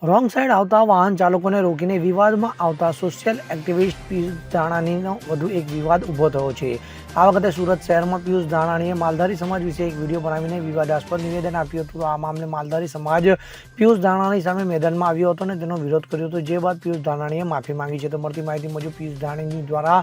Wrong side આવતા વાહન ચાલકોને રોકીને વિવાદમાં આવતા સોશિયલ એક્ટિવિસ્ટ પિયુષ ધાનાણીનો વધુ એક વિવાદ ઊભો થયો છે। આ વખતે સુરત શહેરમાં પિયુષ ધાનાણીએ માલધારી સમાજ વિશે એક વિડીયો બનાવીને વિવાદાસ્પદ નિવેદન આપ્યું હતું। આ મામલે માલધારી સમાજ પિયુષ ધાનાણી સામે મેદાનમાં આવ્યો હતો અને તેનો વિરોધ કર્યો હતો, જે બાદ પિયુષ ધાનાણીએ માફી માંગી છે। તો મળતી માહિતી મુજબ પિયુષ ધાનાણી દ્વારા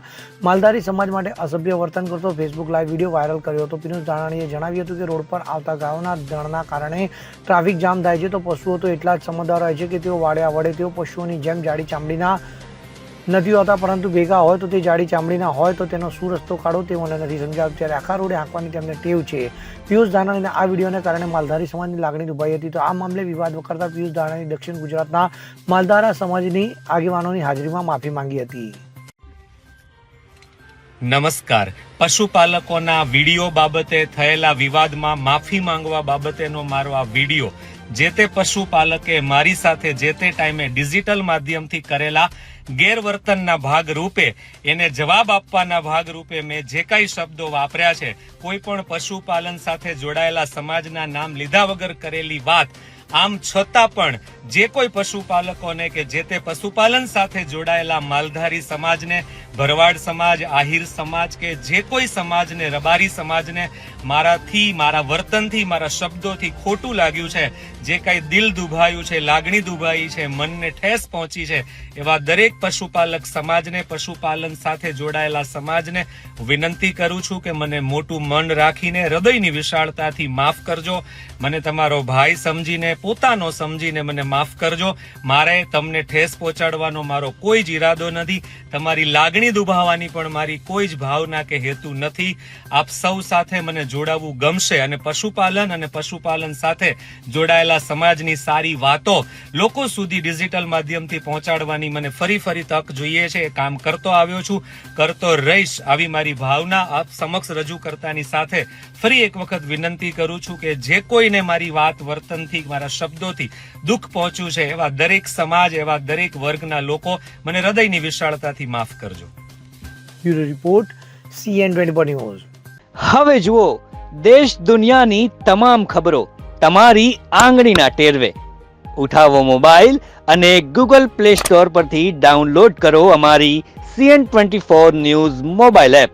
માલધારી સમાજ માટે અસભ્ય વર્તન કરતો ફેસબુક લાઈવ વિડીયો વાયરલ કર્યો હતો। પિયુષ ધાનાણીએ જણાવ્યું હતું કે રોડ પર આવતા ગાયોના દળના કારણે ટ્રાફિક જામ થાય છે, તો પશુઓ તો એટલા જ સમજદાર હોય છે કે તેઓ વાડ્યા વડે તેઓ પશુઓની જેમ જાડી ચામડીના નથી હોતા, પરંતુ ભેગા હોય તો તે જાડી ચામડીના હોય તો તેનો શું રસ્તો કાઢો તે મને નથી સમજાવતું। ત્યારે આખા રોડે હાંકવાની તેમને ટેવ છે। પિયુષ ધાનાણીના આ વિડીયોને કારણે માલધારી સમાજની લાગણી દુભાઈ હતી। તો આ મામલે વિવાદ કરતા પિયુષ ધાનાણી દક્ષિણ ગુજરાતના માલધારા સમાજની આગેવાનોની હાજરીમાં માફી માંગી હતી। નમસ્કાર। પશુપાલકોના વિડીયો બાબતે થયેલા વિવાદમાં માફી માંગવા બાબતેનો મારો આ વિડીયો જે તે પશુપાલકે મારી સાથે જે તે ટાઈમે ડિજિટલ માધ્યમથી કરેલા ગેરવર્તનના ભાગરૂપે એને જવાબ આપવાના ભાગરૂપે મેં જે કાંઈ શબ્દો વાપર્યા છે, કોઈ પણ પશુપાલન સાથે જોડાયેલા સમાજના નામ લીધા વગર કરેલી વાત, આમ છતાં પણ જે કોઈ પશુપાલકોને કે જે તે પશુપાલન સાથે જોડાયેલા માલધારી સમાજને, ભરવાડ સમાજ, આહિર સમાજ કે જે કોઈ સમાજને, રબારી સમાજને મારાથી, મારા વર્તનથી, મારા શબ્દોથી ખોટું લાગ્યું છે, જે કાંઈ દિલ દુભાયું છે, લાગણી દુભાઈ છે, મનને ઠેસ પહોંચી છે, એવા દરેક પશુપાલક સમાજને, પશુપાલન સાથે જોડાયેલા સમાજને વિનંતી કરું છું કે મને મોટું મન રાખીને, હૃદયની વિશાળતાથી માફ કરજો। મને તમારો ભાઈ સમજીને, પોતાનો સમજીને મને માફ કરજો। મારે તમને ઠેસ પહોંચાડવાનો મારો કોઈ જ ઈરાદો નથી, તમારી લાગણી દુભાવવાની પણ મારી કોઈ જ ભાવના કે હેતુ નથી। આપ સૌ સાથે મને જોડાવવું ગમશે અને પશુપાલન અને પશુપાલન સાથે જોડાયેલા સમાજની સારી વાતો લોકો સુધી ડિજિટલ માધ્યમથી પહોંચાડવાની મને ફરી તક જોઈએ છે। એ કામ કરતો આવ્યો છું, કરતો રહીશ, આવી મારી ભાવના આપ સમક્ષ રજૂ કરતાની સાથે ફરી એક વખત વિનંતી કરું છું કે જે કોઈને મારી વાત, વર્તનથી, મારા શબ્દોથી દુઃખ પહોંચ્યું છે, એવા દરેક સમાજ, એવા દરેક વર્ગના લોકો મને હૃદયની વિશાળતાથી માફ કરજો। Bureau report CN24 news. હવે જુઓ દેશ દુનિયાની તમામ ખબરો તમારી આંગળીના ટેરવે। ઉઠાવો મોબાઈલ અને ગૂગલ પ્લે સ્ટોર પરથી ડાઉનલોડ કરો અમારી CN24 ન્યૂઝ મોબાઈલ એપ।